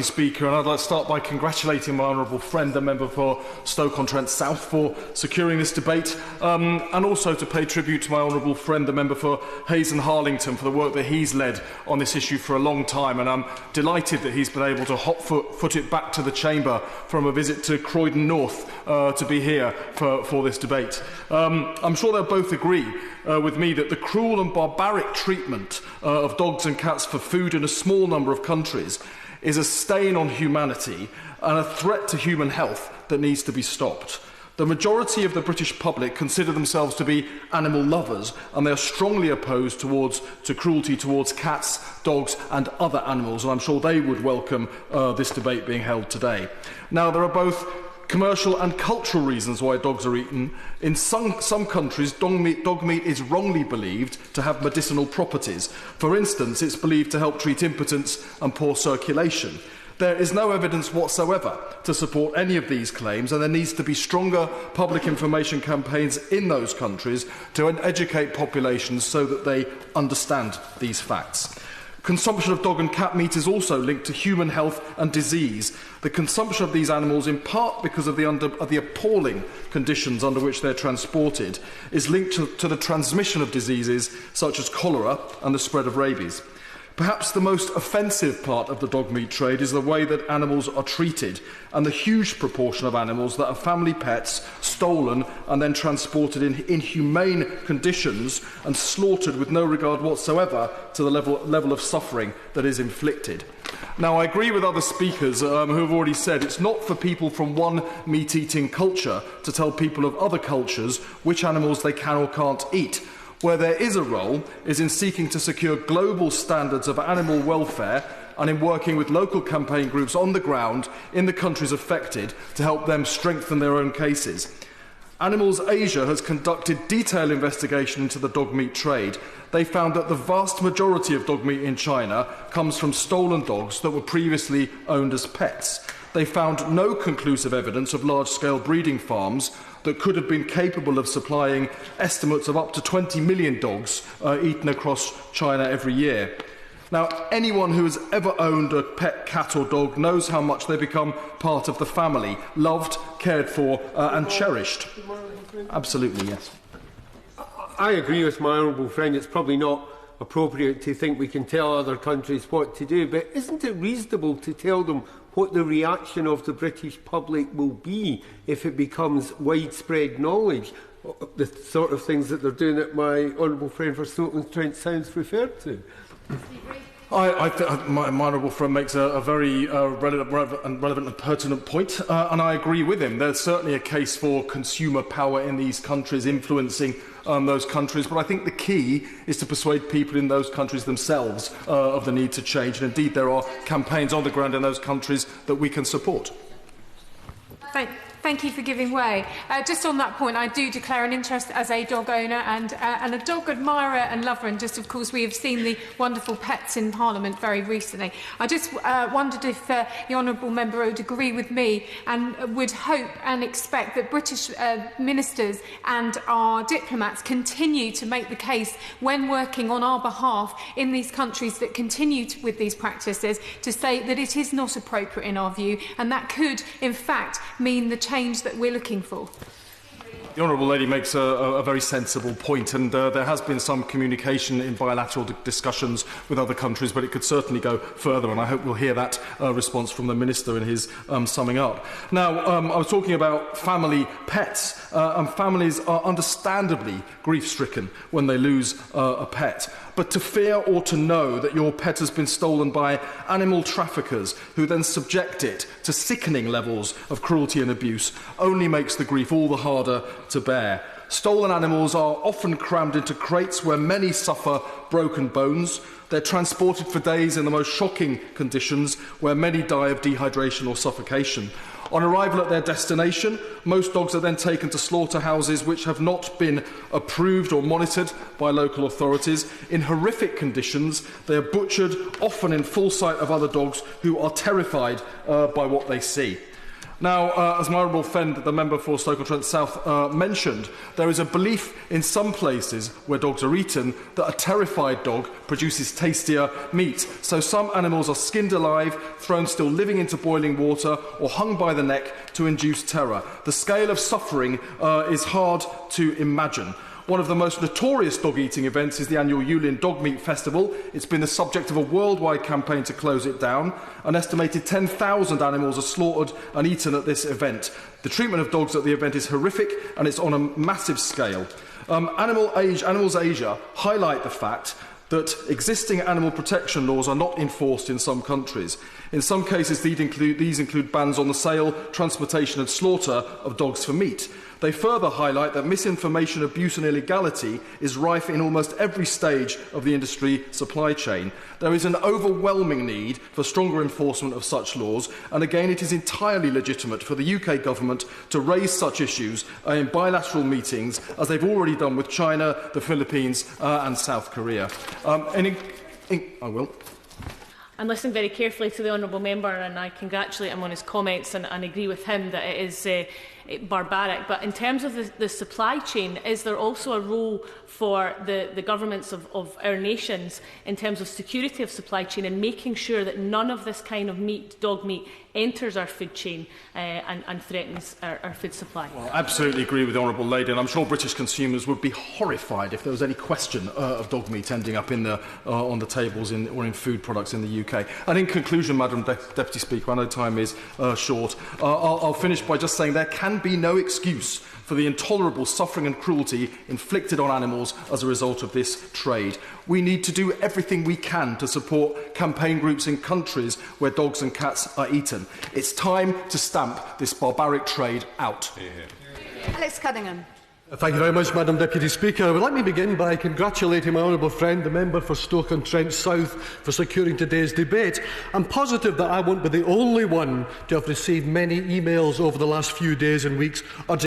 Speaker, and I'd like to start by congratulating my honourable friend, the member for Stoke-on-Trent South, for securing this debate, and also to pay tribute to my honourable friend, the member for Hayes and Harlington, for the work that he's led on this issue for a long time. And I'm delighted that he's been able to hot-foot it back to the Chamber from a visit to Croydon North to be here for this debate. I'm sure they'll both agree with me that the cruel and barbaric treatment of dogs and cats for food in a small number of countries is a stain on humanity and a threat to human health that needs to be stopped. The majority of the British public consider themselves to be animal lovers, and they are strongly opposed to cruelty towards cats, dogs and other animals, and I'm sure they would welcome this debate being held today. Now, there are both commercial and cultural reasons why dogs are eaten. In some countries, dog meat is wrongly believed to have medicinal properties. For instance, it's believed to help treat impotence and poor circulation. There is no evidence whatsoever to support any of these claims, and there needs to be stronger public information campaigns in those countries to educate populations so that they understand these facts. Consumption of dog and cat meat is also linked to human health and disease. The consumption of these animals, in part because of the appalling conditions under which they're transported, is linked to the transmission of diseases such as cholera and the spread of rabies. Perhaps the most offensive part of the dog meat trade is the way that animals are treated, and the huge proportion of animals that are family pets, stolen and then transported in inhumane conditions and slaughtered with no regard whatsoever to the level of suffering that is inflicted. Now, I agree with other speakers who have already said it's not for people from one meat-eating culture to tell people of other cultures which animals they can or can't eat. Where there is a role is in seeking to secure global standards of animal welfare and in working with local campaign groups on the ground in the countries affected to help them strengthen their own cases. Animals Asia has conducted detailed investigation into the dog meat trade. They found that the vast majority of dog meat in China comes from stolen dogs that were previously owned as pets. They found no conclusive evidence of large-scale breeding farms that could have been capable of supplying estimates of up to 20 million dogs eaten across China every year. Now, anyone who has ever owned a pet cat or dog knows how much they become part of the family, loved, cared for and cherished. Absolutely, yes. I agree with my honourable friend. It's probably not appropriate to think we can tell other countries what to do, but isn't it reasonable to tell them what the reaction of the British public will be if it becomes widespread knowledge, the sort of things that they're doing that my honourable friend for Stoke-on-Trent South referred to? I think my honourable friend makes a very relevant and pertinent point, and I agree with him. There's certainly a case for consumer power in these countries influencing those countries, but I think the key is to persuade people in those countries themselves of the need to change, and indeed there are campaigns on the ground in those countries that we can support. Thank you for giving way. Just on that point, I do declare an interest as a dog owner and a dog admirer and lover, and just, of course, we have seen the wonderful pets in Parliament very recently. I just wondered if the honourable member would agree with me and would hope and expect that British ministers and our diplomats continue to make the case when working on our behalf in these countries that continue with these practices, to say that it is not appropriate in our view, and that could, in fact, mean the change that we're looking for. The honourable lady makes a very sensible point, and there has been some communication in bilateral discussions with other countries, but it could certainly go further, and I hope we'll hear that response from the Minister in his summing up. Now, I was talking about family pets, and families are understandably grief-stricken when they lose a pet. But to fear or to know that your pet has been stolen by animal traffickers who then subject it to sickening levels of cruelty and abuse only makes the grief all the harder to bear. Stolen animals are often crammed into crates where many suffer broken bones. They're transported for days in the most shocking conditions where many die of dehydration or suffocation. On arrival at their destination, most dogs are then taken to slaughterhouses which have not been approved or monitored by local authorities. In horrific conditions, they are butchered, often in full sight of other dogs who are terrified by what they see. Now, as my honourable friend, the member for Stoke-on-Trent South, mentioned, there is a belief in some places where dogs are eaten that a terrified dog produces tastier meat. So some animals are skinned alive, thrown still living into boiling water, or hung by the neck to induce terror. The scale of suffering is hard to imagine. One of the most notorious dog-eating events is the annual Yulin Dog Meat Festival. It's been the subject of a worldwide campaign to close it down. An estimated 10,000 animals are slaughtered and eaten at this event. The treatment of dogs at the event is horrific, and it's on a massive scale. Animals Asia highlight the fact that existing animal protection laws are not enforced in some countries. In some cases, these include bans on the sale, transportation and slaughter of dogs for meat. They further highlight that misinformation, abuse and illegality is rife in almost every stage of the industry supply chain. There is an overwhelming need for stronger enforcement of such laws, and again it is entirely legitimate for the UK government to raise such issues in bilateral meetings, as they've already done with China, the Philippines and South Korea. I will. I'm listening very carefully to the honourable member, and I congratulate him on his comments and agree with him that it is barbaric. But in terms of the supply chain, is there also a role for the governments of our nations in terms of security of supply chain and making sure that none of this kind of meat, dog meat, enters our food chain and threatens our food supply? Well, I absolutely agree with the Honourable Lady, and I'm sure British consumers would be horrified if there was any question of dog meat ending up in on the tables or in food products in the UK. And in conclusion, Madam Deputy Speaker, I know time is short, I'll finish by just saying there can be no excuse for the intolerable suffering and cruelty inflicted on animals as a result of this trade. We need to do everything we can to support campaign groups in countries where dogs and cats are eaten. It's time to stamp this barbaric trade out. Alex Cunningham. Thank you very much, Madam Deputy Speaker. Let me begin by congratulating my honourable friend, the member for Stoke-on-Trent South, for securing today's debate. I'm positive that I won't be the only one to have received many emails over the last few days and weeks urging